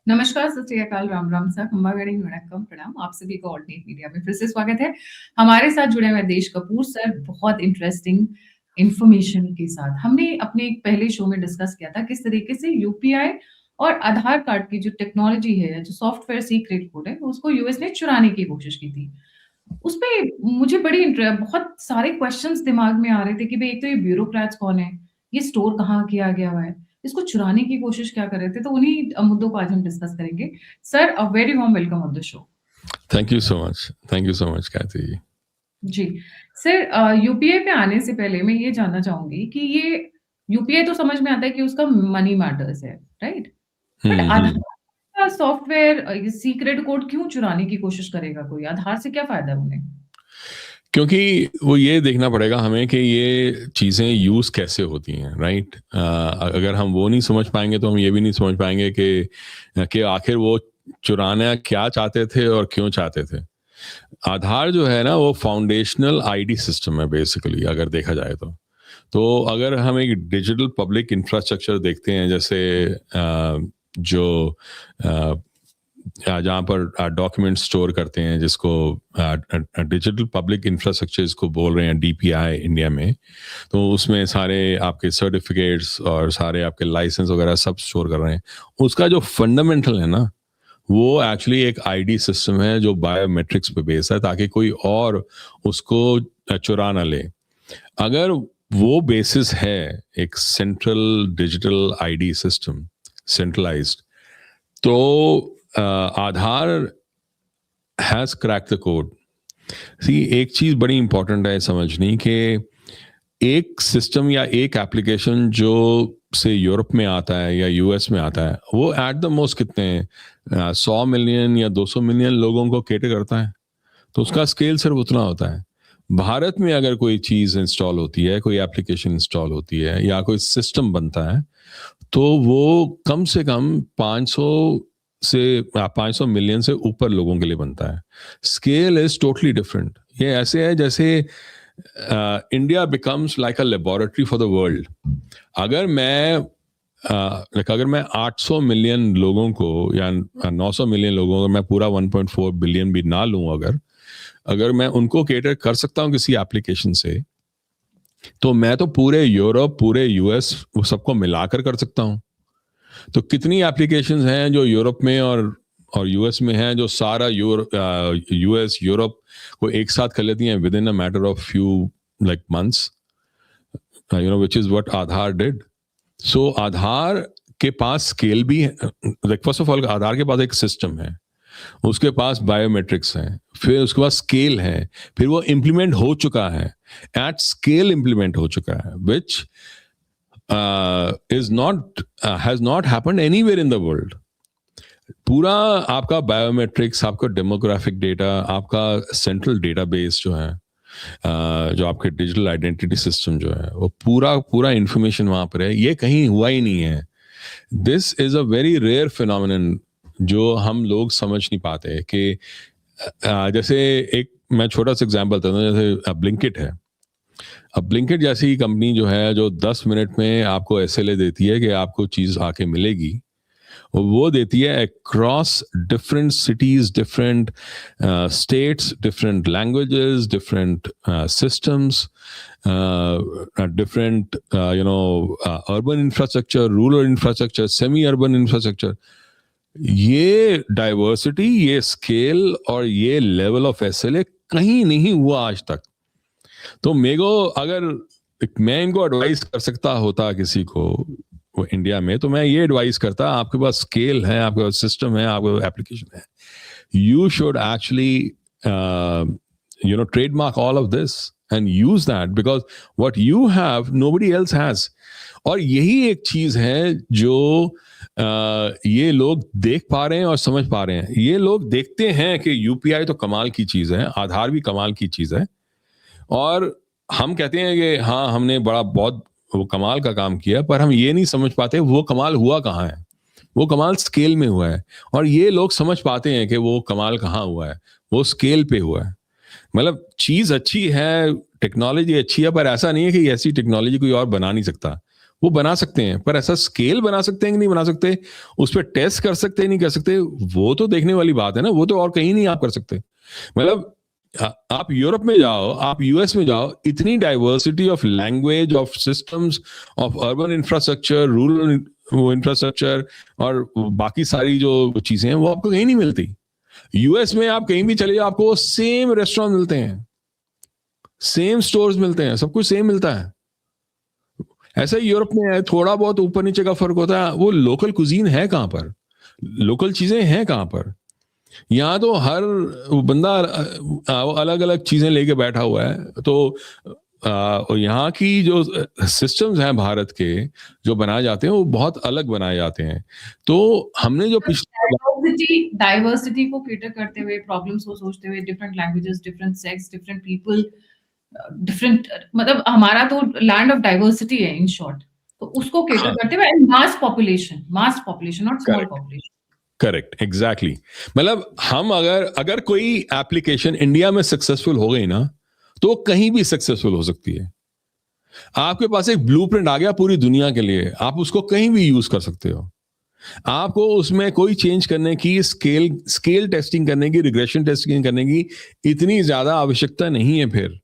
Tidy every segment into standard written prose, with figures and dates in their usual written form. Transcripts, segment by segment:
नमस्कार, सत श्री अकाल, राम राम सा, खंबागड़ी वणक्कम, प्रणाम। आप सभी को ऑल्टरनेट मीडिया में फिर से स्वागत है। हमारे साथ जुड़े हुए देश कपूर सर बहुत इंटरेस्टिंग इंफॉर्मेशन के साथ। हमने अपने एक पहले शो में डिस्कस किया था किस तरीके से यूपीआई और आधार कार्ड की जो टेक्नोलॉजी है, जो सॉफ्टवेयर सीक्रेट कोड है, उसको यूएस ने चुराने की कोशिश की थी। उसपे मुझे बहुत सारे क्वेश्चंस दिमाग में आ रहे थे कि भई एक तो ये ब्यूरोक्रेट्स कौन है? ये स्टोर कहाँ किया गया हुआ है? इसको चुराने की कोशिश क्या कर रहे थे? तो उन्हीं मुद्दों को आज हम डिस्कस करेंगे। Sir, a very warm welcome on the show. Thank you so much. Thank you so much ख्याति जी। जी। सर, यूपीआई पे आने से पहले मैं ये जानना चाहूँगी कि ये यूपीआई तो समझ में आता है कि उसका मनी मैटर्स है, राइट? बट आधार हम्म। का सॉफ्टवेयर ये सीक्रेट कोड क्यों चुराने की कोशिश करेगा कोई? आधार से क्या फ़ायदा है उन्हें? क्योंकि वो ये देखना पड़ेगा हमें कि ये चीज़ें यूज़ कैसे होती हैं, राइट? अगर हम वो नहीं समझ पाएंगे तो हम ये भी नहीं समझ पाएंगे कि आखिर वो चुराना क्या चाहते थे और क्यों चाहते थे। आधार जो है ना वो फाउंडेशनल आईडी सिस्टम है बेसिकली, अगर देखा जाए तो अगर हम एक डिजिटल पब्लिक इंफ्रास्ट्रक्चर देखते हैं, जैसे जो जहाँ पर डॉक्यूमेंट स्टोर करते हैं, जिसको डिजिटल पब्लिक इंफ्रास्ट्रक्चर इसको बोल रहे हैं, डीपीआई इंडिया में, तो उसमें सारे आपके सर्टिफिकेट्स और सारे आपके लाइसेंस वगैरह सब स्टोर कर रहे हैं। उसका जो फंडामेंटल है ना, वो एक्चुअली एक आईडी सिस्टम है जो बायोमेट्रिक्स पे बेस है, ताकि कोई और उसको चुरा ना ले। अगर वो बेसिस है एक central digital ID system, centralised, तो आधार हैज क्रैक द कोड। सी, एक चीज बड़ी इंपॉर्टेंट है समझनी कि एक सिस्टम या एक एप्लीकेशन जो से यूरोप में आता है या यूएस में आता है, वो एट द मोस्ट कितने 100 मिलियन या 200 मिलियन लोगों को केटर करता है, तो उसका स्केल सिर्फ उतना होता है। भारत में अगर कोई चीज इंस्टॉल होती है, कोई एप्लीकेशन इंस्टॉल होती है या कोई सिस्टम बनता है, तो वो कम से कम 500 मिलियन से ऊपर लोगों के लिए बनता है। Scale is totally different. ये ऐसे है जैसे India becomes like a laboratory for the world. अगर मैं अगर मैं 800 मिलियन लोगों को या 900 मिलियन लोगों को, मैं पूरा 1.4 बिलियन भी ना लूं, अगर मैं उनको केटर कर सकता हूं किसी एप्लीकेशन से, तो मैं तो पूरे यूरोप, पूरे यूएस, वो सबको मिलाकर कर सकता हूं। तो कितनी एप्लीकेशंस हैं जो यूरोप में और यूएस में हैं, जो सारा यूएस यूरोप को एक साथ कर लेती हैं within a matter of few like months, which is what Aadhaar did. So Aadhaar के पास स्केल भी है। फर्स्ट ऑफ ऑल, आधार के पास एक सिस्टम है, उसके पास बायोमेट्रिक्स हैं, फिर उसके पास स्केल है, फिर वो इम्प्लीमेंट हो चुका है, एट स्केल इम्प्लीमेंट हो चुका है, विच has not happened anywhere in the world. पूरा आपका बायोमेट्रिक्स, आपका डेमोग्राफिक डेटा, आपका सेंट्रल डेटाबेस जो है, जो आपके डिजिटल आइडेंटिटी सिस्टम जो है, वो पूरा पूरा इंफॉर्मेशन वहां पर है। ये कहीं हुआ ही नहीं है। This is a very rare phenomenon जो हम लोग समझ नहीं पाते कि जैसे एक मैं छोटा सा एग्जांपल देता हूँ, जैसे ब्लिंकिट है। अब ब्लिंकिट जैसी कंपनी जो है, जो 10 मिनट में आपको एसएलए देती है कि आपको चीज आके मिलेगी, वो देती है across different cities, different states, different languages, different systems, different urban infrastructure, rural infrastructure, semi urban infrastructure. ये डाइवर्सिटी, ये स्केल और ये लेवल ऑफ एसएलए कहीं नहीं हुआ आज तक। तो मेरे अगर मैं इनको एडवाइस कर सकता होता किसी को वो इंडिया में, तो मैं ये एडवाइस करता, आपके पास स्केल है, आपके पास सिस्टम है, आपके पास एप्लीकेशन है, you should actually trademark all of this and use that, because what you have nobody else has. और यही एक चीज है जो ये लोग देख पा रहे हैं और समझ पा रहे हैं। ये लोग देखते हैं कि यूपीआई तो कमाल की चीज है, आधार भी कमाल की चीज है, और हम कहते हैं कि हाँ हमने बहुत वो कमाल का काम किया, पर हम ये नहीं समझ पाते वो कमाल हुआ कहाँ है। वो कमाल स्केल में हुआ है, और ये लोग समझ पाते हैं कि वो कमाल कहाँ हुआ है, वो स्केल पे हुआ है। मतलब चीज अच्छी है, टेक्नोलॉजी अच्छी है, पर ऐसा नहीं है कि ऐसी टेक्नोलॉजी कोई और बना नहीं सकता। वो बना सकते हैं, पर ऐसा स्केल बना सकते हैं कि नहीं बना सकते, उस पर टेस्ट कर सकते हैं नहीं कर सकते, वो तो देखने वाली बात है ना। वो तो और कहीं नहीं आप कर सकते। मतलब आप यूरोप में जाओ, आप यूएस में जाओ, इतनी diversity of language, of systems, of urban infrastructure, rural वो इंफ्रास्ट्रक्चर और बाकी सारी जो चीजें हैं वो आपको कहीं नहीं मिलती। यूएस में आप कहीं भी चले जाओ, आपको सेम रेस्टोरेंट मिलते हैं, सेम स्टोर्स मिलते हैं, सब कुछ सेम मिलता है। ऐसा ही यूरोप में है, थोड़ा बहुत ऊपर नीचे का फर्क होता है। वो लोकल कुजीन है कहां पर, लोकल चीजें हैं कहां पर। यहाँ तो हर बंदा अलग अलग चीजें लेके बैठा हुआ है। तो यहाँ की जो सिस्टम्स हैं भारत के जो बनाए जाते हैं वो बहुत अलग बनाए जाते हैं। तो हमने जो पिछले डाइवर्सिटी को कैटर करते हुए, प्रॉब्लम्स को सोचते हुए, different languages, different sex, different people, different, मतलब हमारा तो लैंड ऑफ डाइवर्सिटी है इन शॉर्ट। तो उसको कैटर करते हुए mass population not small population. Correct, exactly. मतलब हम अगर कोई एप्लीकेशन इंडिया में सक्सेसफुल हो गई ना, तो कहीं भी सक्सेसफुल हो सकती है। आपके पास एक ब्लूप्रिंट आ गया पूरी दुनिया के लिए, आप उसको कहीं भी यूज कर सकते हो। आपको उसमें कोई चेंज करने की, स्केल टेस्टिंग करने की, रिग्रेशन टेस्टिंग करने की इतनी ज्यादा आवश्यकता नहीं है। फिर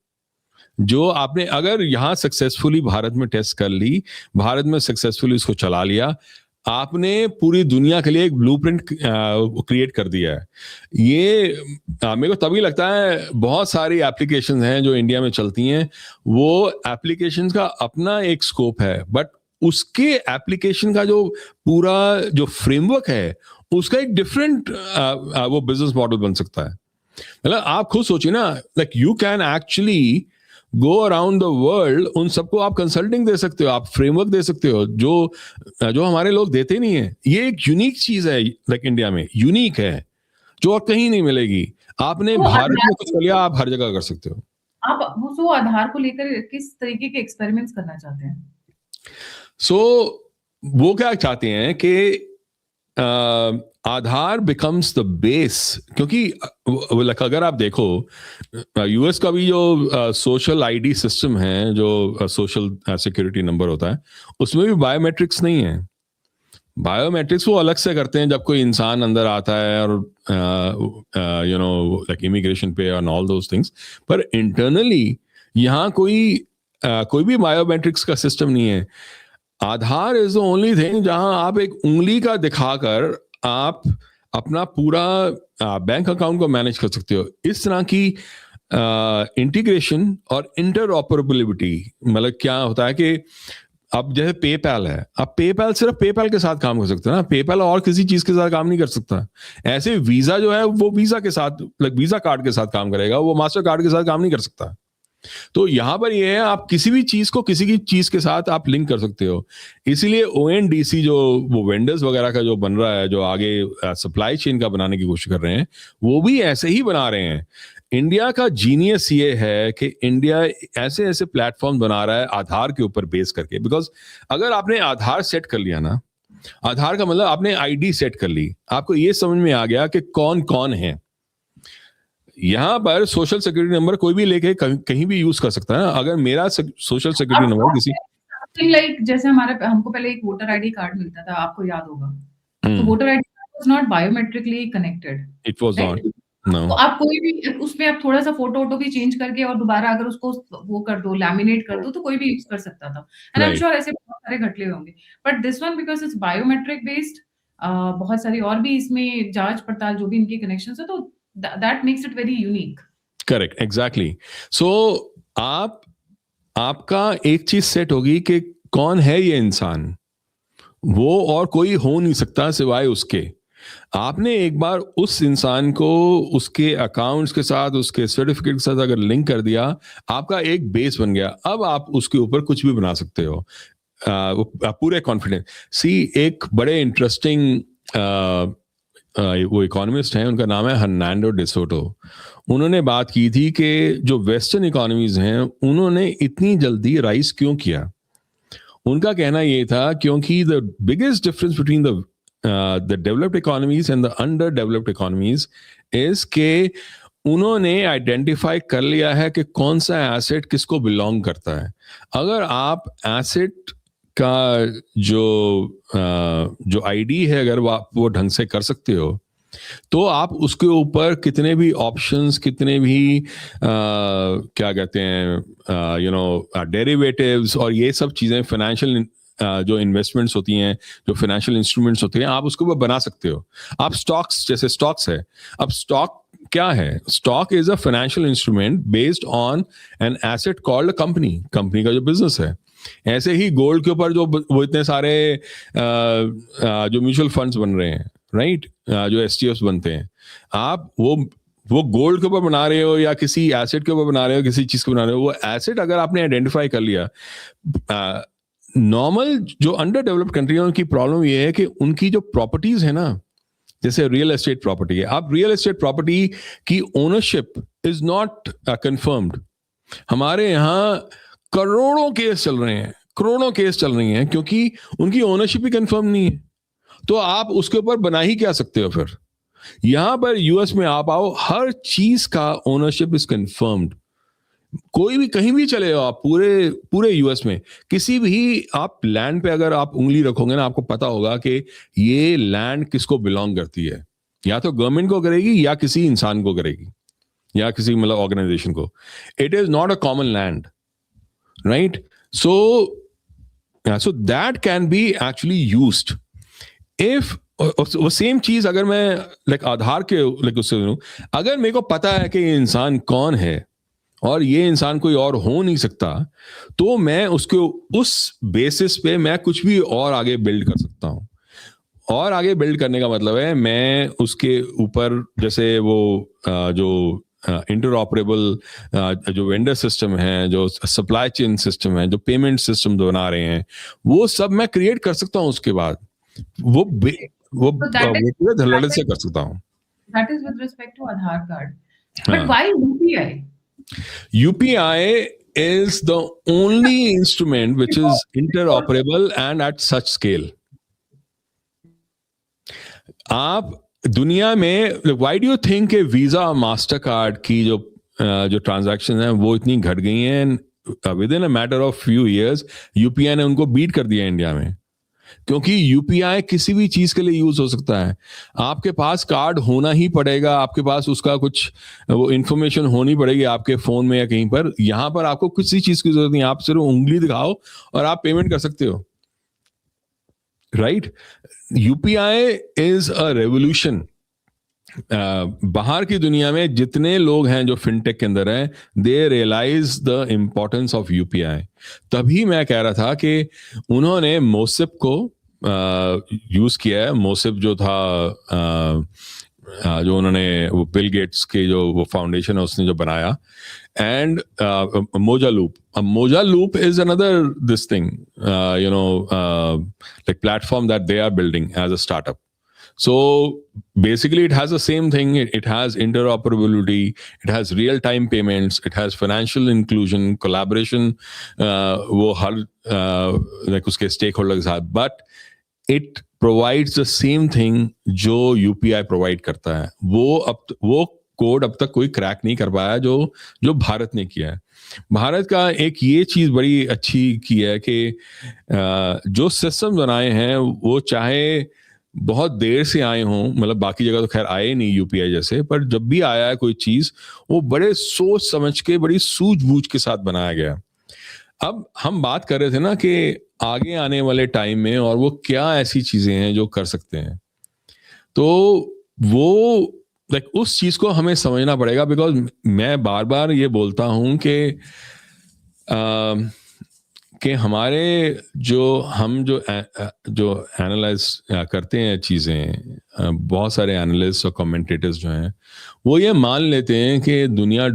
जो आपने अगर यहां सक्सेसफुली भारत में टेस्ट कर ली, भारत में सक्सेसफुली इसको चला लिया, आपने पूरी दुनिया के लिए एक ब्लूप्रिंट क्रिएट कर दिया है। ये मेरे को तभी लगता है बहुत सारी एप्लीकेशंस हैं जो इंडिया में चलती हैं, वो एप्लीकेशंस का अपना एक स्कोप है, बट उसके एप्लीकेशन का जो पूरा जो फ्रेमवर्क है उसका एक डिफरेंट वो बिजनेस मॉडल बन सकता है। मतलब आप खुद सोचिए ना, like you can actually go around the world, उन सबको आप कंसल्टिंग दे सकते हो, आप फ्रेमवर्क दे सकते हो, जो हमारे लोग देते नहीं है। ये एक यूनिक चीज है, लाइक इंडिया में यूनिक है, जो और कहीं नहीं मिलेगी। आपने तो भारत में कुछ कर लिया, आप हर जगह कर सकते हो। आप वो आधार को लेकर किस तरीके के एक्सपेरिमेंट्स करना चाहते हैं? वो क्या चाहते हैं कि आधार बिकम्स द बेस, क्योंकि अगर आप देखो यूएस का भी जो सोशल आईडी सिस्टम है, जो सोशल सिक्योरिटी नंबर होता है, उसमें भी बायोमेट्रिक्स नहीं है। बायोमेट्रिक्स वो अलग से करते हैं जब कोई इंसान अंदर आता है और यू नो लाइक इमिग्रेशन पे और ऑल दोस थिंग्स, पर इंटरनली यहाँ कोई भी बायोमेट्रिक्स का सिस्टम नहीं है। आधार इज द ओनली थिंग जहां आप एक उंगली का दिखाकर आप अपना पूरा बैंक अकाउंट को मैनेज कर सकते हो। इस तरह की इंटीग्रेशन और इंटरऑपरेबिलिटी, मतलब क्या होता है कि अब जैसे पेपैल है, अब पेपैल सिर्फ पेपैल के साथ काम कर सकता है ना, पेपैल और किसी चीज के साथ काम नहीं कर सकता। ऐसे वीजा जो है वो वीजा के साथ, वीजा कार्ड के साथ काम करेगा, वो मास्टर कार्ड के साथ काम नहीं कर सकता। तो यहां पर ये है, आप किसी भी चीज को किसी की चीज के साथ आप लिंक कर सकते हो। इसीलिए ओएनडीसी जो वो वेंडर्स वगैरह का जो बन रहा है, जो आगे सप्लाई चेन का बनाने की कोशिश कर रहे हैं, वो भी ऐसे ही बना रहे हैं। इंडिया का जीनियस ये है कि इंडिया ऐसे ऐसे प्लेटफॉर्म बना रहा है आधार के ऊपर बेस करके। बिकॉज अगर आपने आधार सेट कर लिया ना, आधार का मतलब आपने आईडी सेट कर ली, आपको ये समझ में आ गया कि कौन कौन है। यहां पर सोशल सिक्योरिटी नंबर कोई भी लेके कहीं भी यूज कर सकता है। अगर मेरा सोशल सिक्योरिटी नंबर किसी लाइक जैसे हमको पहले एक वोटर आईडी कार्ड मिलता था, आपको याद होगा, तो voter ID card was not biometrically connected, it was not. तो आप कोई भी उसमें आप थोड़ा सा फोटो भी चेंज करके और दोबारा अगर उसको वो कर दो, लैमिनेट कर दो, तो कोई भी यूज कर सकता था। एंड आई एम श्योर ऐसे बहुत सारे घटले होंगे, but this one because it's biometric based, बहुत सारी और भी इसमें जांच पड़ताल जो भी इनके कनेक्शंस है, तो that makes it very unique. Correct, exactly. So आपका एक चीज सेट होगी कि कौन है ये इंसान, वो और कोई हो नहीं सकता सिवाय उसके। आपने एक बार उस इंसान को उसके अकाउंट्स के साथ, उसके सर्टिफिकेट के साथ अगर लिंक कर दिया, आपका एक बेस बन गया। अब आप उसके ऊपर कुछ भी बना सकते हो, पूरे कॉन्फिडेंस। एक बड़े इंटरेस्टिंग वो इकोनॉमिस्ट हैं, उनका नाम है हर्नांडो डिसोटो। उन्होंने बात की थी कि जो वेस्टर्न इकोनॉमीज हैं उन्होंने इतनी जल्दी राइज क्यों किया। उनका कहना ये था क्योंकि the biggest difference between the developed economies and the under developed economies is के उन्होंने आइडेंटिफाई कर लिया है कि कौन सा एसेट किसको बिलोंग करता है। अगर आप एसेट का जो आईडी है, अगर आप वो ढंग से कर सकते हो, तो आप उसके ऊपर कितने भी ऑप्शंस, कितने भी क्या कहते हैं डेरिवेटिव्स और ये सब चीज़ें, फाइनेंशियल जो इन्वेस्टमेंट्स होती हैं, जो फाइनेंशियल इंस्ट्रूमेंट्स होते हैं, आप उसके ऊपर बना सकते हो। आप स्टॉक्स, जैसे स्टॉक्स है, अब स्टॉक क्या है? Stock is a financial instrument based on an asset called company का जो बिजनेस है। ऐसे ही गोल्ड के ऊपर जो वो इतने सारे जो म्यूचुअल फंड्स बन रहे हैं, राइट, जो एसटीएफ्स बनते हैं, आप वो गोल्ड के ऊपर बना रहे हो या किसी एसेट के ऊपर बना रहे हो, किसी चीज को बना रहे हो, वो एसेट अगर आपने आइडेंटिफाई कर लिया, नॉर्मल जो अंडर डेवलप्ड कंट्री है उनकी प्रॉब्लम ये है कि उनकी जो प्रॉपर्टीज है ना, जैसे रियल एस्टेट प्रॉपर्टी है, आप रियल एस्टेट प्रॉपर्टी की ओनरशिप इज नॉट कंफर्म्ड। हमारे यहाँ करोड़ों केस चल रही हैं क्योंकि उनकी ओनरशिप ही कंफर्म नहीं है। तो आप उसके ऊपर बना ही क्या सकते हो फिर? यहां पर यूएस में आप आओ, हर चीज का ओनरशिप इज कंफर्म्ड। कोई भी कहीं भी चले जाओ आप, पूरे यूएस में किसी भी आप लैंड पे अगर आप उंगली रखोगे ना, आपको पता होगा कि ये लैंड किसको बिलोंग करती है। या तो गवर्नमेंट को करेगी या किसी इंसान को करेगी या किसी मतलब ऑर्गेनाइजेशन को। It is not a common land, right? So that can be actually used if वो सेम चीज अगर मैं लाइक आधार के लाइक उससे, अगर मेरे को पता है कि ये इंसान कौन है और ये इंसान कोई और हो नहीं सकता, तो मैं उसके उस बेसिस पे मैं कुछ भी और आगे बिल्ड कर सकता हूँ। और आगे बिल्ड करने का मतलब है मैं उसके ऊपर जैसे वो जो इंटरऑपरेबल जो वेंडर सिस्टम है, जो सप्लाई चेन सिस्टम है, जो पेमेंट सिस्टम बना रहे हैं, वो सब मैं क्रिएट कर सकता हूँ। उसके बाद वो धड़ल्ले से कर सकता हूँ। That is with respect to Aadhaar card. But why UPI? UPI is the only instrument which is interoperable and at such scale. आप दुनिया में, why do you think कि वीजा और मास्टर कार्ड की जो ट्रांजैक्शन है वो इतनी घट गई हैं? Within a matter of few years UPI ने उनको बीट कर दिया इंडिया में, क्योंकि यूपीआई किसी भी चीज के लिए यूज हो सकता है। आपके पास कार्ड होना ही पड़ेगा, आपके पास उसका कुछ वो इंफॉर्मेशन होनी पड़ेगी आपके फोन में या कहीं पर। यहां पर आपको किसी चीज की जरूरत नहीं, आप सिर्फ उंगली दिखाओ और आप पेमेंट कर सकते हो, right? UPI is a revolution. बाहर की दुनिया में जितने लोग हैं जो फिनटेक के अंदर हैं, they realise the importance of UPI. तभी मैं कह रहा था कि उन्होंने मोसिप को यूज किया है। मोसिप जो था जो उन्होंने वो बिल गेट्स के जो वो फाउंडेशन है उसने जो बनाया, एंड मोजा loop is another this thing like platform that they are building as a startup. So basically it has the same thing. It has interoperability, it has real-time payments, it has financial inclusion, collaboration, वो हर like उसके stakeholder के साथ, but it provides the same thing जो UPI provide करता है। वो code अब तक कोई क्रैक नहीं कर पाया जो भारत ने किया है। भारत का एक ये चीज बड़ी अच्छी की है कि जो सिस्टम बनाए हैं वो चाहे बहुत देर से आए हों, मतलब बाकी जगह तो खैर आए नहीं यूपीआई जैसे, पर जब भी आया है कोई चीज वो बड़े सोच समझ के, बड़ी सूझबूझ के साथ बनाया गया। अब हम बात कर रहे थे ना कि आगे आने वाले टाइम में और वो क्या ऐसी चीजें हैं जो कर सकते हैं, तो वो लाइक उस चीज को हमें समझना पड़ेगा। बिकॉज मैं बार बार ये बोलता हूं कि हमारे जो एनालाइज करते हैं चीजें, बहुत सारे एनालिस्ट और कमेंटेटर्स जो हैं वो ये मान लेते हैं कि दुनिया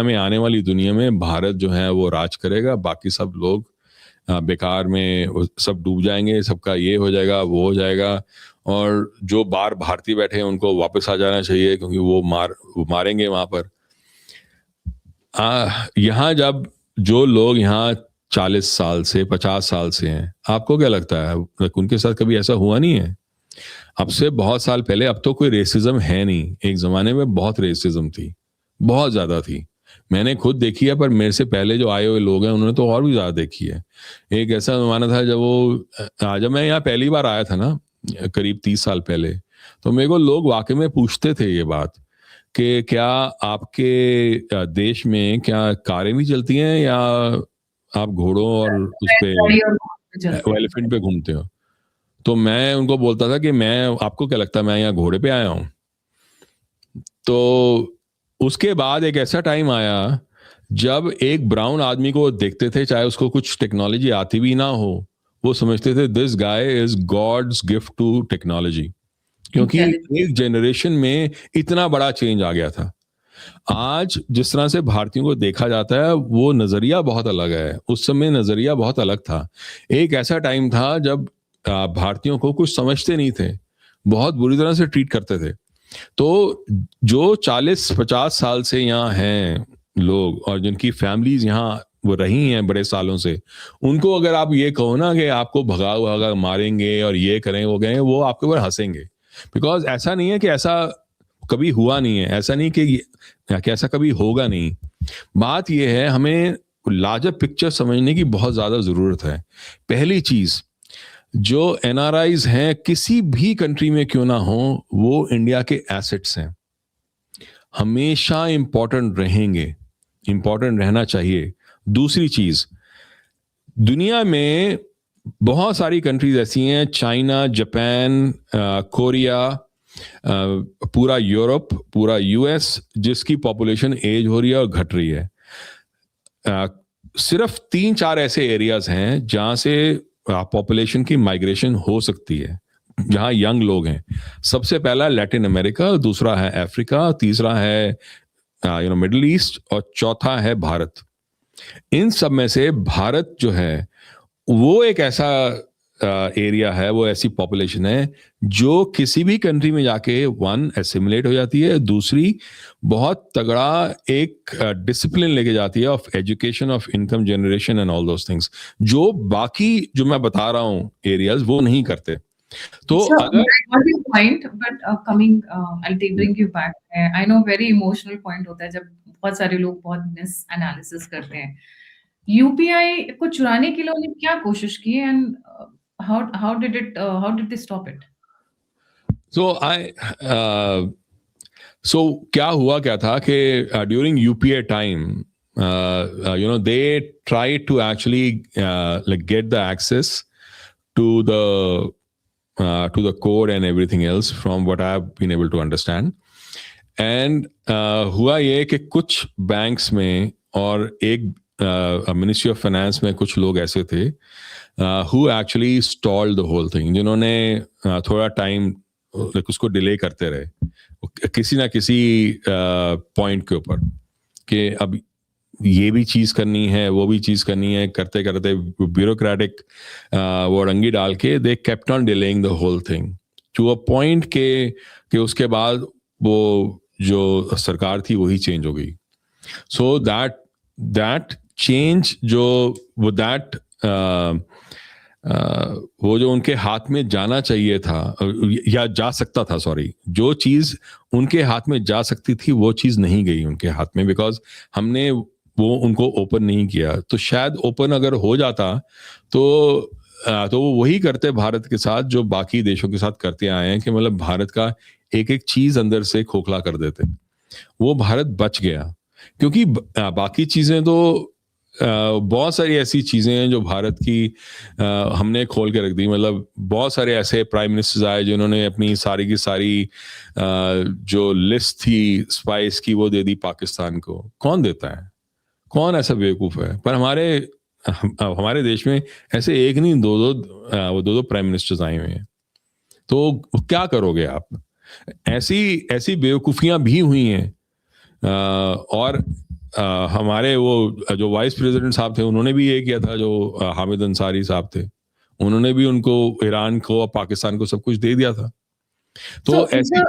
में आने वाली दुनिया में भारत जो है वो राज करेगा, बाकी सब लोग बेकार में सब डूब जाएंगे, सबका ये हो जाएगा वो हो जाएगा, और जो बाहर भारतीय बैठे हैं उनको वापस आ जाना चाहिए क्योंकि वो मारेंगे वहां पर। यहाँ जब जो लोग यहाँ 40 साल से 50 साल से हैं, आपको क्या लगता है उनके साथ कभी ऐसा हुआ नहीं है? अब से बहुत साल पहले, अब तो कोई रेसिज्म है नहीं, एक जमाने में बहुत रेसिज्म थी, बहुत ज्यादा थी, मैंने खुद देखी है, पर मेरे से पहले जो आए हुए लोग हैं उन्होंने तो और भी ज़्यादा देखी है। एक ऐसा ज़माना था जब मैं यहाँ पहली बार आया था ना, करीब 30 साल पहले, तो मेरे को लोग वाक़ई में पूछते थे ये बात कि क्या आपके देश में क्या कारें भी चलती हैं या आप घोड़ों और उस पे गाड़ी और चलते हैं। एलिफेंट पे घूमते हो? तो मैं उनको बोलता था कि आपको क्या लगता है मैं यहाँ घोड़े पे आया हूँ? तो उसके बाद एक ऐसा टाइम आया जब एक ब्राउन आदमी को देखते थे, चाहे उसको कुछ टेक्नोलॉजी आती भी ना हो, वो समझते थे this guy is God's gift to technology. क्योंकि इंटेलिजेंस। एक जनरेशन में इतना बड़ा चेंज आ गया था। आज जिस तरह से भारतीयों को देखा जाता है वो नजरिया बहुत अलग है, उस समय नजरिया बहुत अलग था। एक ऐसा टाइम था जब भारतीयों को कुछ समझते नहीं थे, बहुत बुरी तरह से ट्रीट करते थे। तो जो 40-50 साल से यहाँ हैं लोग और जिनकी फैमिलीज यहाँ वो रही हैं बड़े सालों से, उनको अगर आप ये कहो ना कि आपको भगा भगा मारेंगे और ये करें वो करें, वो आपके ऊपर हंसेंगे। बिकॉज ऐसा नहीं है कि ऐसा कभी हुआ नहीं है, ऐसा नहीं कि ऐसा कभी होगा नहीं। बात यह है हमें लार्जर पिक्चर समझने की बहुत ज्यादा जरूरत है। पहली चीज, जो एनआरआईज हैं किसी भी कंट्री में क्यों ना हो, वो इंडिया के एसेट्स हैं, हमेशा इंपॉर्टेंट रहेंगे, इंपॉर्टेंट रहना चाहिए। दूसरी चीज, दुनिया में बहुत सारी कंट्रीज ऐसी हैं, चाइना, जापान, कोरिया, पूरा यूरोप, पूरा यूएस, जिसकी पॉपुलेशन एज हो रही है और घट रही है। सिर्फ 3-4 ऐसे एरियाज हैं जहां से पॉपुलेशन की माइग्रेशन हो सकती है, जहां यंग लोग हैं। सबसे पहला लैटिन अमेरिका, दूसरा है अफ्रीका, तीसरा है मिडिल ईस्ट और चौथा है भारत। इन सब में से भारत जो है वो एक ऐसा एरिया है, वो ऐसी पॉपुलेशन है जो किसी भी कंट्री में जाके वन एसिमुलेट हो जाती है, दूसरी बहुत तगड़ा एक डिसिप्लिन लेके जाती है of education, of income generation and all those things, जो बाकी जो मैं बता रहा हूँ एरियाज वो नहीं करते। तो So, अगर I got your point, but bring you back. I know very emotional point होता है जब बहुत सारे लोग बहुत मिस एनालिसिस करते हैं। यूपीआई को चुराने के लिए उन्होंने क्या कोशिश की and how did they stop it? So क्या हुआ क्या था कि during UPA time they try to actually like get the access to the code and everything else from what I have been able to understand. And हुआ ये कि कुछ banks में और एक मिनिस्ट्री ऑफ फाइनेंस में कुछ लोग ऐसे थे who actually stalled the whole thing, जिन्होंने थोड़ा टाइम उसको डिले करते रहे किसी ना किसी पॉइंट के ऊपर कि अब ये भी चीज करनी है, वो भी चीज करनी है, करते करते ब्यूरोक्रेटिक वो रंगी डाल के they kept on delaying the whole thing to a point के उसके बाद वो जो सरकार थी वही चेंज हो गई। सो दैट चेंज जो वो जो उनके हाथ में जाना चाहिए था या जा सकता था, सॉरी, जो चीज उनके हाथ में जा सकती थी वो चीज नहीं गई उनके हाथ में, बिकॉज हमने वो उनको ओपन नहीं किया। तो शायद ओपन अगर हो जाता तो वो वही करते भारत के साथ जो बाकी देशों के साथ करते आए हैं, कि मतलब भारत का एक एक चीज अंदर से खोखला कर देते। वो भारत बच गया क्योंकि बाकी चीजें तो बहुत सारी ऐसी चीजें हैं जो भारत की हमने खोल के रख दी। मतलब बहुत सारे ऐसे प्राइम मिनिस्टर्स आए जिन्होंने अपनी सारी की सारी जो लिस्ट थी स्पाइस की वो दे दी पाकिस्तान को। कौन देता है? कौन ऐसा बेवकूफ है? पर हमारे देश में ऐसे एक नहीं दो प्राइम मिनिस्टर्स आए हुए हैं। तो क्या करोगे आप? ऐसी बेवकूफियां भी हुई हैं। और हमारे वो जो वाइस प्रेसिडेंट साहब थे उन्होंने भी ये किया था, जो हामिद अंसारी साहब थे, उन्होंने भी उनको ईरान को और पाकिस्तान को सब कुछ दे दिया था। तो ऐसी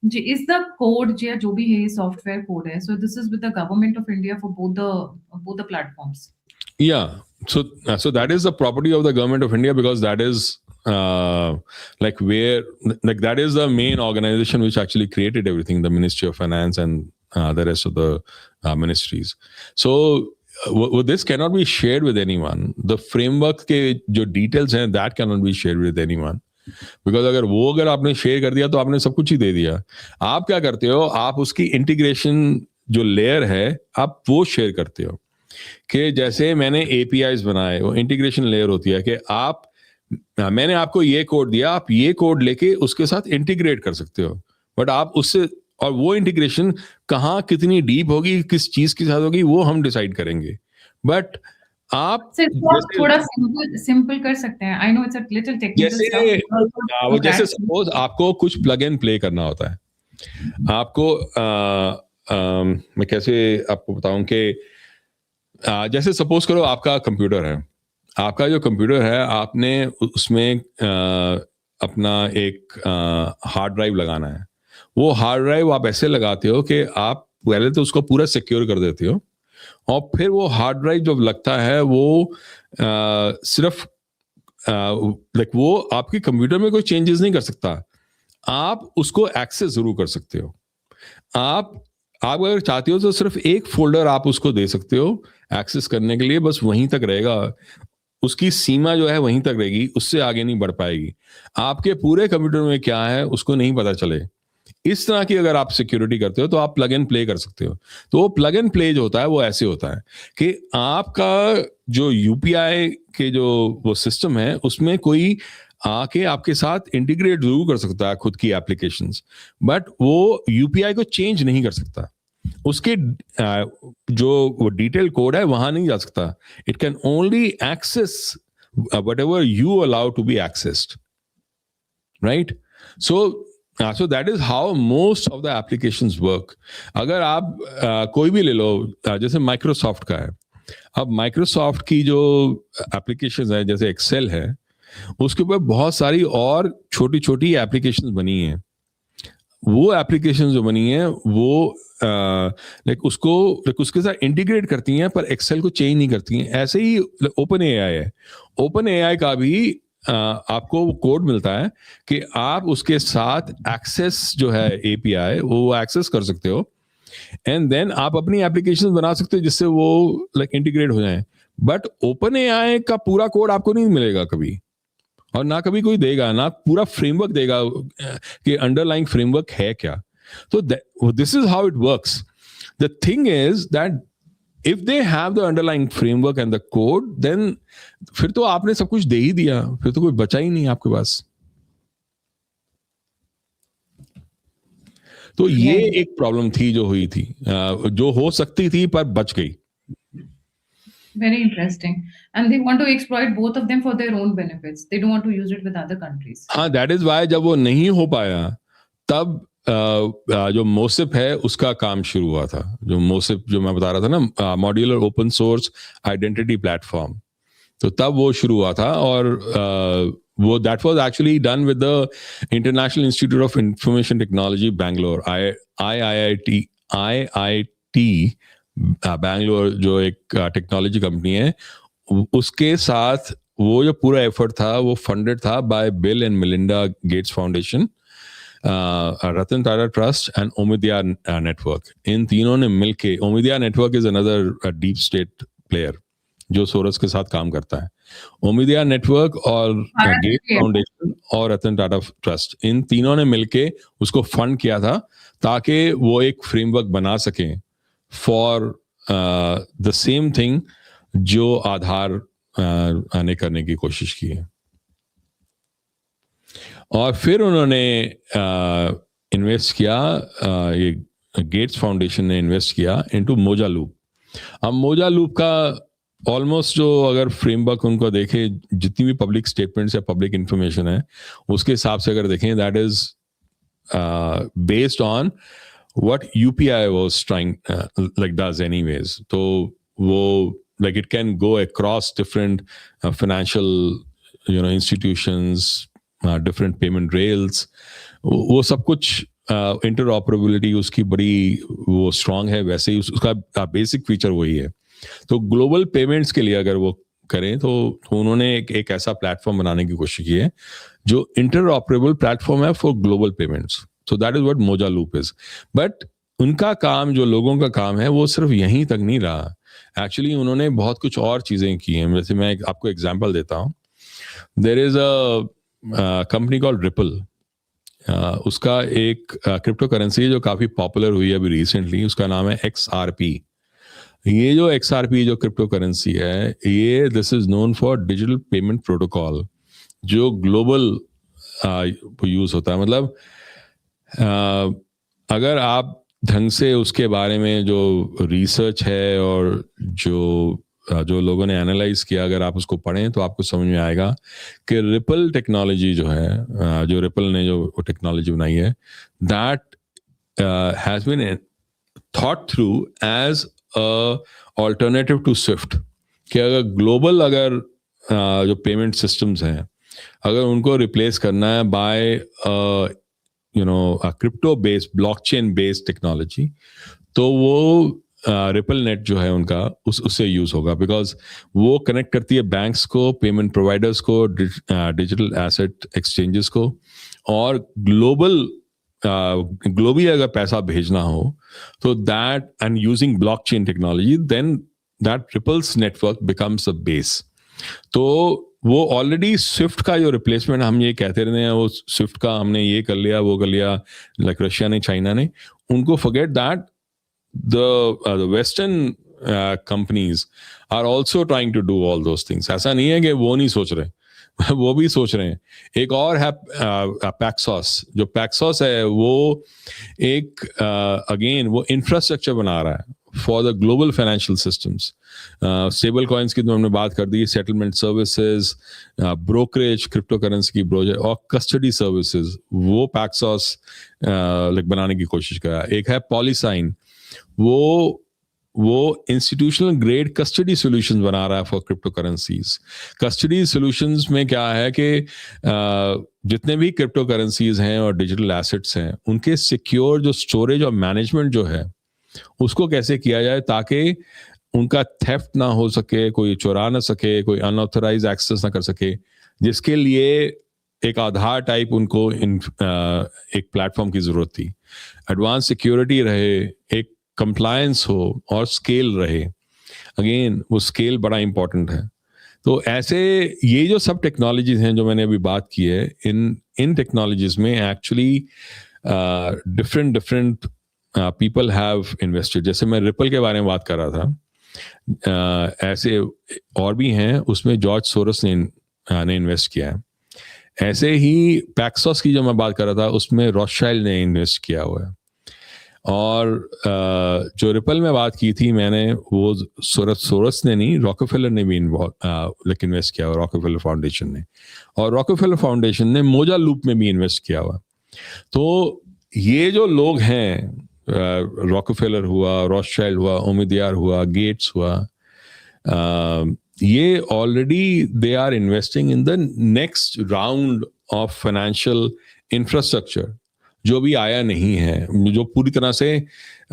जी, इज द कोड जो भी है सॉफ्टवेयर कोड है, so this is with the government of India for both the platforms. Yeah, so that is the property of the government of India, because that is that is the main organization which actually created everything, the Ministry of Finance and the rest of the ministries. So this cannot be shared with anyone. The framework के जो details हैं, that cannot be shared with anyone. Because अगर आपने share कर दिया तो आपने सब कुछ ही दे दिया. आप क्या करते हो, आप उसकी इंटीग्रेशन जो लेयर है आप वो शेयर करते हो कि जैसे मैंने APIs बनाए, वो इंटीग्रेशन लेयर होती है कि मैंने आपको ये कोड दिया, आप ये कोड लेके उसके साथ इंटीग्रेट कर सकते हो, बट आप उससे, और वो इंटीग्रेशन कहाँ कितनी डीप होगी, किस चीज के साथ होगी, वो हम डिसाइड करेंगे. बट आप थोड़ा सिंपल कर सकते हैं. I know it's a little technical जैसे सपोज आपको कुछ प्लग एंड प्ले करना होता है. आपको मैं कैसे आपको बताऊं कि जैसे सपोज करो आपका कंप्यूटर है. आपका जो कंप्यूटर है, आपने उसमें अपना एक हार्ड ड्राइव लगाना है. वो हार्ड ड्राइव आप ऐसे लगाते हो कि आप पहले तो उसको पूरा सिक्योर कर देते हो, और फिर वो हार्ड ड्राइव जब लगता है वो सिर्फ लाइक वो आपके कंप्यूटर में कोई चेंजेस नहीं कर सकता. आप उसको एक्सेस जरूर कर सकते हो. आप अगर चाहते हो तो सिर्फ एक फोल्डर आप उसको दे सकते हो एक्सेस करने के लिए, बस वहीं तक रहेगा. उसकी सीमा जो है वहीं तक रहेगी, उससे आगे नहीं बढ़ पाएगी. आपके पूरे कंप्यूटर में क्या है उसको नहीं पता चले. इस तरह की अगर आप सिक्योरिटी करते हो तो आप प्लग एंड प्ले कर सकते हो. तो वो प्लग एंड प्ले जो होता है वो ऐसे होता है कि आपका जो UPI के जो वो सिस्टम है उसमें कोई आके आपके साथ इंटीग्रेट जरूर कर सकता है खुद की एप्लीकेशंस, बट वो UPI को चेंज नहीं कर सकता. उसके जो वो डिटेल कोड है वहां नहीं जा सकता. It can only access whatever you allow to be accessed, right? So that is how most of the applications work. अगर आप कोई भी ले लो, जैसे माइक्रोसॉफ्ट का है. अब माइक्रोसॉफ्ट की जो एप्लीकेशंस है, जैसे एक्सेल है, उसके ऊपर बहुत सारी और छोटी छोटी एप्लीकेशंस बनी हैं. वो एप्लीकेशंस जो बनी है वो उसके साथ इंटीग्रेट करती हैं, पर एक्सेल को चेंज नहीं करती हैं. ऐसे ही ओपन AI है. ओपन AI का भी आपको कोड मिलता है कि आप उसके साथ एक्सेस जो है API वो एक्सेस कर सकते हो, एंड देन आप अपनी एप्लीकेशन बना सकते हो जिससे वो इंटीग्रेट हो जाए. बट ओपन AI का पूरा कोड आपको नहीं मिलेगा कभी, और ना कभी कोई देगा, ना पूरा फ्रेमवर्क देगा कि अंडरलाइंग फ्रेमवर्क है क्या. तो this is how it works. The thing is that if they have the underlying framework and the code, then फिर तो आपने सब कुछ दे ही दिया, फिर तो कोई बचा ही नहीं आपके पास. तो ये एक प्रॉब्लम थी जो हुई थी, जो हो सकती थी पर बच गई. Very interesting. And they want to exploit both of them for their own benefits. They don't want to use it with other countries. हाँ, that is why जब वो नहीं हो पाया तब जो मोसिप है उसका काम शुरू हुआ था. जो मोसिप जो मैं बता रहा था ना, modular open source identity platform, तो तब वो शुरू हुआ था. और वो that was actually done with the international institute of information technology Bangalore, IIT Bangalore, जो एक टेक्नोलॉजी कंपनी है. उसके साथ वो जो पूरा एफर्ट था वो फंडेड था by Bill and Melinda Gates Foundation, Ratan Tata Trust and Omidyar Network. इन तीनों ने मिलके, Omidyar Network is another deep state player जो सोरस के साथ काम करता है. ओमिदिया नेटवर्क और गेट फाउंडेशन और रतन टाटा ट्रस्ट, इन तीनों ने मिलके उसको फंड किया था ताकि वो एक फ्रेमवर्क बना सकें फॉर द सेम थिंग जो आधार ने करने की कोशिश की है. और फिर उन्होंने इन्वेस्ट किया, ये गेट्स फाउंडेशन ने इन्वेस्ट किया इनटू मोजा लूप. अब मोजा लूप का ऑलमोस्ट जो अगर फ्रेमवर्क उनको देखे, जितनी भी पब्लिक स्टेटमेंट्स या पब्लिक इंफॉर्मेशन है उसके हिसाब से अगर देखें, that is based on what UPI was trying does anyways. तो वो it can go across different financial institutions, different payment rails. वो सब कुछ interoperability उसकी बड़ी वो strong है. वैसे ही उसका basic feature वही है. तो global payments के लिए अगर वो करें तो उन्होंने एक ऐसा प्लेटफॉर्म बनाने की कोशिश की है जो interoperable platform है for global payments. So that is what Moja Loop is. But उनका काम, जो लोगों का काम है, वो सिर्फ यहीं तक नहीं रहा। एक्चुअली उन्होंने बहुत कुछ और चीज़ें की हैं। जैसे मैं आपको एग्जांपल देता हूँ। There is a company called Ripple. उसका एक क्रिप्टो करेंसी है जो काफ़ी पॉपुलर हुई है अभी रिसेंटली, उसका नाम है XRP। ये जो XRP जो क्रिप्टो करेंसी है, ये this is known for digital payment protocol, जो ग्लोबल यूज़ होता है। मतलब अगर आप ढंग से उसके बारे में जो रिसर्च है और जो लोगों ने एनालाइज किया, अगर आप उसको पढ़ें तो आपको समझ में आएगा कि रिपल टेक्नोलॉजी जो है, जो रिपल ने जो टेक्नोलॉजी बनाई है, that has been thought through as a alternative to SWIFT. कि अगर ग्लोबल जो पेमेंट सिस्टम्स हैं, अगर उनको रिप्लेस करना है by crypto based, blockchain based technology, तो वो रिपल नेट जो है उनका उससे यूज होगा। बिकॉज वो कनेक्ट करती है बैंक्स को, पेमेंट प्रोवाइडर्स को, डिजिटल एसेट एक्सचेंजेस को, और ग्लोबली अगर पैसा भेजना हो तो that, and using blockchain technology, then that Ripple's network becomes a base. तो वो ऑलरेडी स्विफ्ट का जो रिप्लेसमेंट हम ये कहते रहते हैं, वो स्विफ्ट का हमने ये कर लिया, वो कर लिया, लाइक रशिया ने, चाइना ने, उनको forget that the western companies are also trying to do all those things. ऐसा नहीं है कि वो नहीं सोच रहे वो भी सोच रहे हैं। एक और है पैक्सॉस। जो पैक्सॉस है वो एक अगेन वो इंफ्रास्ट्रक्चर बना रहा है for the global financial systems. Stable coins की तो हमने बात कर दी, settlement services, brokerage, crypto currency की ब्रोकरेज और कस्टडी सर्विसेज, वो पैक्सॉस लाइक बनाने की कोशिश कर रहा है। एक है पॉलीसाइन, वो इंस्टीट्यूशनल ग्रेड कस्टडी सॉल्यूशंस बना रहा है for crypto currencies. Custody solutions में क्या है कि जितने भी क्रिप्टो करेंसीज हैं और डिजिटल एसेट्स हैं, उनके सिक्योर जो स्टोरेज और मैनेजमेंट जो है, उसको कैसे किया जाए ताकि उनका थेफ्ट ना हो सके, कोई चुरा ना सके, कोई अनऑथराइज एक्सेस ना कर सके, जिसके लिए एक आधार टाइप उनको एक प्लेटफॉर्म की जरूरत थी। एडवांस सिक्योरिटी रहे, एक कंप्लायंस हो और स्केल रहे। अगेन वो स्केल बड़ा इंपॉर्टेंट है। तो ऐसे ये जो सब टेक्नोलॉजीज हैं जो मैंने अभी बात की है, इन टेक्नोलॉजीज में actually different people have invested. जैसे मैं रिपल के बारे में बात कर रहा था, ऐसे और भी हैं, उसमें जॉर्ज सोरस ने इन्वेस्ट किया है। ऐसे ही पैक्सॉस की जो मैं बात कर रहा था, उसमें रॉथशाइल्ड ने इन्वेस्ट किया हुआ है। और जो रिपल में बात की थी मैंने, वो सोरस ने नहीं, रॉकफेलर ने भी इन्वेस्ट किया हुआ, रॉकफेलर फाउंडेशन ने। और रॉकफेलर फाउंडेशन ने मोजा लूप में भी इन्वेस्ट किया हुआ। तो ये जो लोग हैं, रॉकफेलर हुआ, रॉथशाइल्ड हुआ, उमिदयार हुआ, गेट्स हुआ, ये already they are investing in the next round of financial infrastructure, जो भी आया नहीं है, जो पूरी तरह से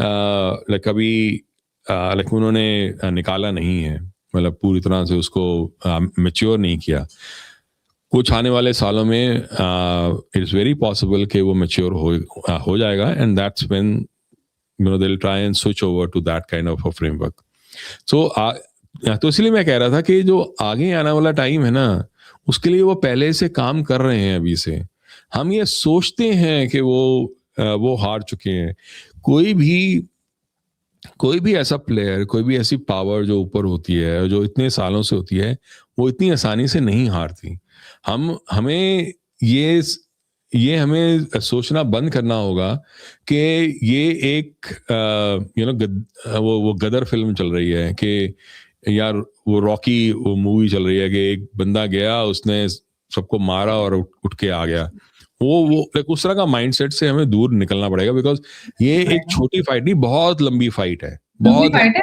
लाइक अभी लाइक उन्होंने निकाला नहीं है, मतलब पूरी तरह से उसको मैच्योर नहीं किया। कुछ आने वाले सालों में इट इज़ वेरी पॉसिबल कि वो मैच्योर हो जाएगा, and that's when they will try and switch over to that kind of a framework. तो इसलिए मैं कह रहा था कि जो आगे आने वाला टाइम है ना, उसके लिए वो पहले से काम कर रहे हैं अभी से। हम ये सोचते हैं कि वो हार चुके हैं। कोई भी ऐसा प्लेयर, कोई भी ऐसी पावर जो ऊपर होती है, जो इतने सालों से होती है, वो इतनी आसानी से नहीं हारती। हमें हमें सोचना बंद करना होगा कि ये एक वो गदर फिल्म चल रही है कि यार, वो रॉकी वो मूवी चल रही है कि एक बंदा गया, उसने सबको मारा और उठ के आ गया। वो लाइक उस तरह का माइंडसेट से हमें दूर निकलना पड़ेगा, बिकॉज ये एक छोटी फाइट नहीं, बहुत लंबी फाइट है। बहुत फाइट है।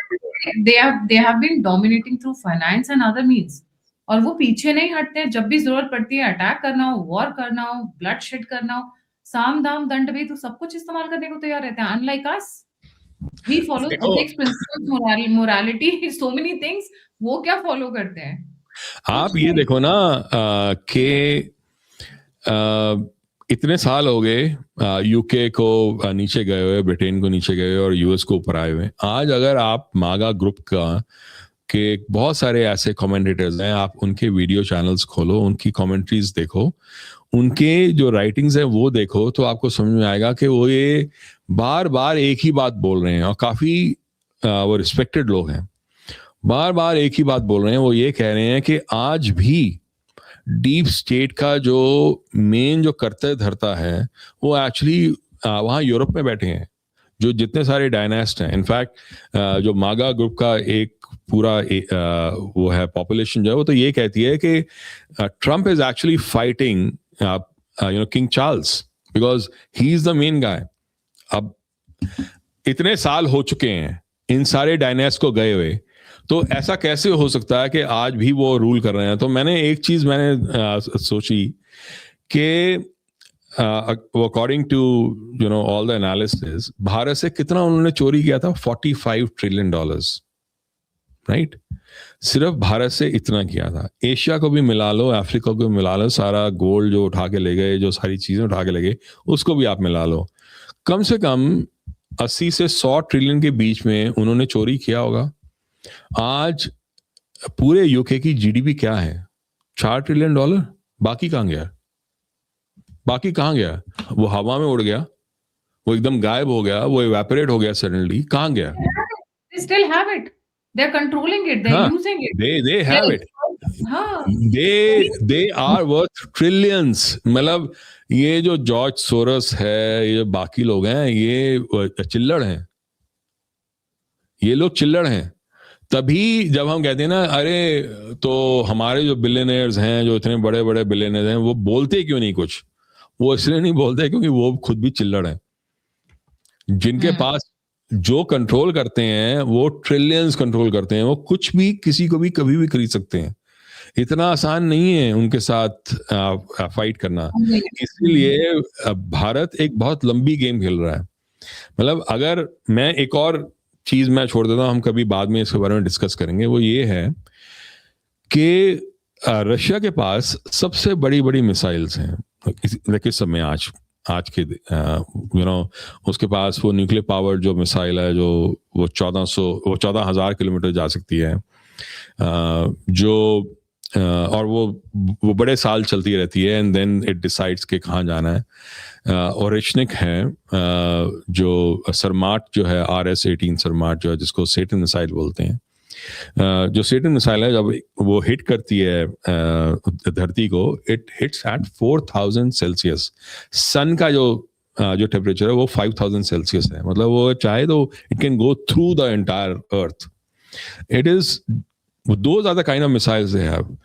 they have been dominating through finance and other means, और वो पीछे नहीं हटते। जब भी जरूरत पड़ती है, अटैक करना हो, वॉर करना हो, ब्लड शेड करना हो, साम दाम दंड भेद, तो सब कुछ इस्तेमाल करने को तैयार रहते हैं। Unlike us, we follow ethics, principles, morality, so many things, वो क्या फॉलो करते हैं? आप ये देखो ना कि इतने साल हो गए यूके को नीचे गए हुए, ब्रिटेन को नीचे गए हुए और यूएस को ऊपर आए हुए। आज अगर आप मागा ग्रुप का के बहुत सारे ऐसे कमेंटेटर्स हैं, आप उनके वीडियो चैनल्स खोलो, उनकी कमेंट्रीज देखो, उनके जो राइटिंग्स हैं वो देखो, तो आपको समझ में आएगा कि वो ये बार बार एक ही बात बोल रहे हैं, और काफी वो रिस्पेक्टेड लोग हैं, बार बार एक ही बात बोल रहे हैं। वो ये कह रहे हैं कि आज भी डीप स्टेट का जो मेन जो करता धरता है वो एक्चुअली वहाँ यूरोप में बैठे हैं, जो जितने सारे डायनास्ट हैं। इनफैक्ट जो मागा ग्रुप का एक पूरा वो है पॉपुलेशन जो है, वो तो ये कहती है कि Trump is actually fighting king Charles because he is the main guy. अब इतने साल हो चुके हैं इन सारे डायनास्ट को गए हुए, तो ऐसा कैसे हो सकता है कि आज भी वो रूल कर रहे हैं? तो मैंने एक चीज सोची कि according to all the analysis, Bharat से कितना उन्होंने चोरी किया था? $45 ट्रिलियन, राइट? सिर्फ भारत से इतना किया था। एशिया को भी मिला लो, अफ्रीका को भी मिला लो, सारा गोल्ड जो उठा के ले गए, जो सारी चीजें उठा के ले गए, उसको भी आप मिला लो, कम से कम 80 से 100 ट्रिलियन के बीच में उन्होंने चोरी किया होगा। आज पूरे यूके की जीडीपी क्या है? $4 ट्रिलियन। बाकी कहां गया? बाकी कहां गया? वो हवा में उड़ गया, वो एकदम गायब हो गया, वो इवेपोरेट हो गया सडनली। कहां गया? They still have it. They're controlling it. They're using it. they have it. हाँ. they are worth trillions. मतलब ये जो जॉर्ज सोरस है, ये जो बाकी लोग हैं, ये चिल्लड़ हैं, ये लोग चिल्लड़ हैं। तभी जब हम कहते हैं ना, अरे तो हमारे जो बिलियनर्स हैं, जो इतने बड़े बड़े बिलियनर्स हैं, वो बोलते क्यों नहीं कुछ? वो इसलिए नहीं बोलते क्योंकि वो खुद भी चिल्लड़ हैं। जिनके पास जो कंट्रोल करते हैं, वो ट्रिलियंस कंट्रोल करते हैं, वो कुछ भी किसी को भी कभी भी खरीद सकते हैं। इतना आसान नहीं है उनके साथ फाइट करना। इसीलिए भारत एक बहुत लंबी गेम खेल रहा है। मतलब अगर मैं एक और चीज मैं छोड़ देता हूं, हम कभी बाद में इसके बारे में डिस्कस करेंगे, वो ये है कि रशिया के पास सबसे बड़ी बड़ी मिसाइल्स हैं इस समय आज के उसके पास वो न्यूक्लियर पावर जो मिसाइल है, जो वो 14,000 किलोमीटर जा सकती है, जो और वो बड़े साल चलती रहती है, एंड देन इट डिसाइड्स कि कहाँ जाना है। और रिचनिक है, जो सरमाट जो है, RS-18 सरमाट जो है, जिसको सेटन मिसाइल बोलते हैं, जो सेटन मिसाइल है, जब वो हिट करती है धरती को, इट हिट्स एट 4000 सेल्सियस। सन का जो टेम्परेचर है वो 5000 सेल्सियस है। मतलब वो चाहे तो it can go through the entire earth. It is those are the kind of missiles they have.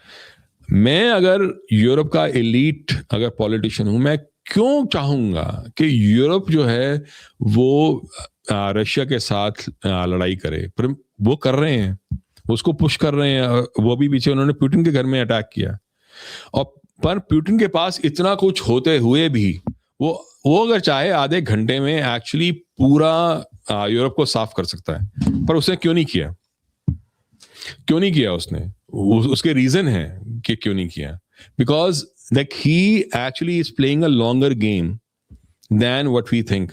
मैं अगर यूरोप का एलीट अगर पॉलिटिशियन हूं, मैं क्यों चाहूंगा कि यूरोप जो है वो रशिया के साथ लड़ाई करे? पर वो कर रहे हैं, उसको पुश कर रहे हैं। वो भी पीछे उन्होंने पुतिन के घर में अटैक किया, और पर पुतिन के पास इतना कुछ होते हुए भी वो अगर चाहे आधे घंटे में एक्चुअली पूरा यूरोप को साफ कर सकता है। पर उसने क्यों नहीं किया? क्यों नहीं किया उसने? उसके रीजन है कि क्यों नहीं किया। Because like he actually is playing a longer game than what we think.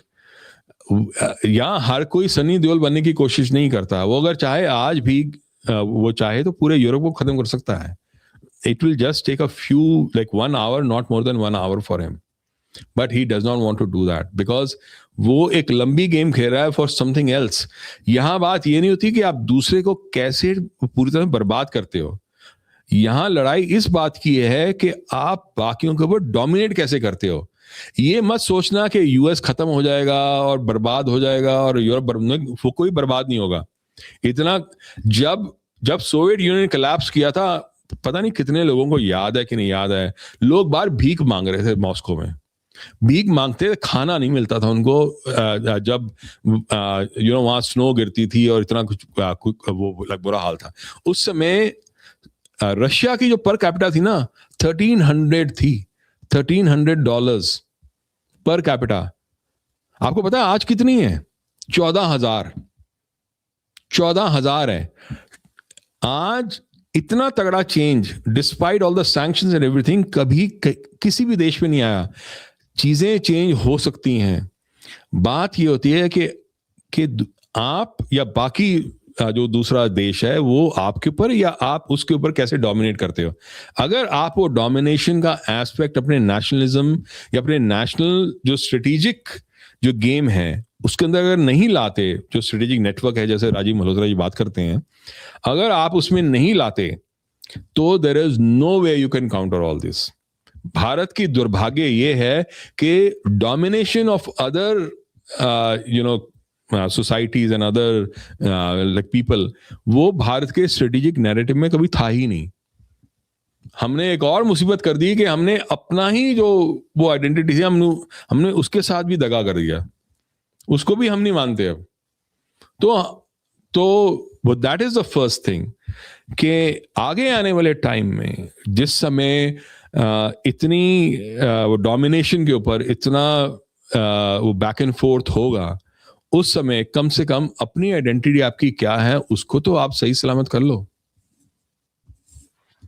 यहाँ हर कोई सनी देओल बनने की कोशिश नहीं करता। वो अगर चाहे आज भी वो चाहे तो पूरे यूरोप को खत्म कर सकता है। It will just take a few, like 1 hour, not more than 1 hour for him. But he does not want to do that because वो एक लंबी गेम खेल रहा है for something else. यहाँ बात ये नहीं होती कि आप दूसरे को कैसे पूरी तरह बर्बाद करते हो। यहाँ लड़ाई इस बात की है कि आप बाकियों के ऊपर डोमिनेट कैसे करते हो। ये मत सोचना कि यूएस खत्म हो जाएगा और बर्बाद हो जाएगा और यूरोप वो कोई बर्बाद नहीं होगा। इतना जब सोवियत यूनियन कोलैप्स किया था, पता नहीं कितने लोगों को याद है कि नहीं याद है, लोग बाहर भीख मांग रहे थे मॉस्को में, भीख मांगते थे, खाना नहीं मिलता था उनको। जब वहां स्नो गिरती थी और इतना कुछ वो बुरा हाल था। उस समय रशिया की जो पर कैपिटा थी ना, 1300 थी, $1300 पर कैपिटा। आपको पता है आज कितनी है? 14,000 है आज। इतना तगड़ा change despite all the sanctions and everything कभी किसी भी देश में नहीं आया। चीजें चेंज हो सकती हैं। बात ये होती है कि आप या बाकी जो दूसरा देश है वो आपके ऊपर या आप उसके ऊपर कैसे डोमिनेट करते हो। अगर आप वो डोमिनेशन का एस्पेक्ट अपने नेशनलिज्म या अपने नेशनल जो स्ट्रेटेजिक जो गेम है उसके अंदर अगर नहीं लाते, जो स्ट्रेटेजिक नेटवर्क है जैसे राजीव मल्होत्रा जी बात करते हैं, अगर आप उसमें नहीं लाते तो there is no way you can counter all this. Bharat की दुर्भाग्य ये है कि domination of other societies and other like people, वो भारत के स्ट्रेटेजिक नैरेटिव में कभी था ही नहीं। हमने एक और मुसीबत कर दी कि हमने अपना ही जो वो आइडेंटिटी थी हमने उसके साथ भी दगा कर दिया, उसको भी हम नहीं मानते अब। तो वो that is the first thing कि आगे आने वाले टाइम में जिस समय इतनी डोमिनेशन के ऊपर इतना वो बैक एंड फोर्थ होगा, उस समय कम से कम अपनी आइडेंटिटी आपकी क्या है उसको तो आप सही सलामत कर लो।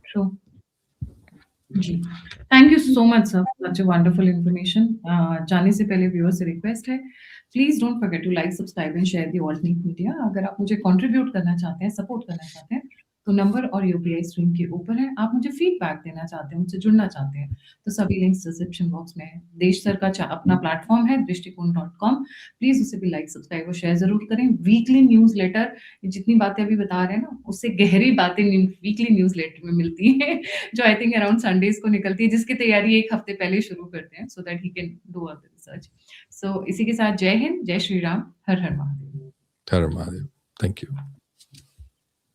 True. जी, thank you so much sir, such a wonderful information. जाने से पहले व्यूअर्स से रिक्वेस्ट है, please don't forget to like, subscribe and share the alternate media. अगर आप मुझे कंट्रीब्यूट करना चाहते हैं, सपोर्ट करना चाहते हैं, तो नंबर और यूपीआई स्क्रीन के ऊपर है। आप मुझे फीडबैक देना चाहते हैं, मुझसे जुड़ना चाहते हैं, तो सभी लिंक्स डिस्क्रिप्शन बॉक्स में है। देश सर का अपना प्लेटफॉर्म है दृष्टिकोण.com, प्लीज उसे भी लाइक, सब्सक्राइब और शेयर जरूर करें। वीकली न्यूज लेटर, जितनी बातें अभी बता रहे हैं ना, उससे गहरी बातें वीकली न्यूज लेटर में मिलती हैं जो आई थिंक अराउंड संडेज को निकलती है, जिसकी तैयारी एक हफ्ते पहले शुरू करते हैं, so that he can do other research. So इसी के साथ जय हिंद, जय श्री राम, हर हर महादेव। हर महादेव, थैंक यू।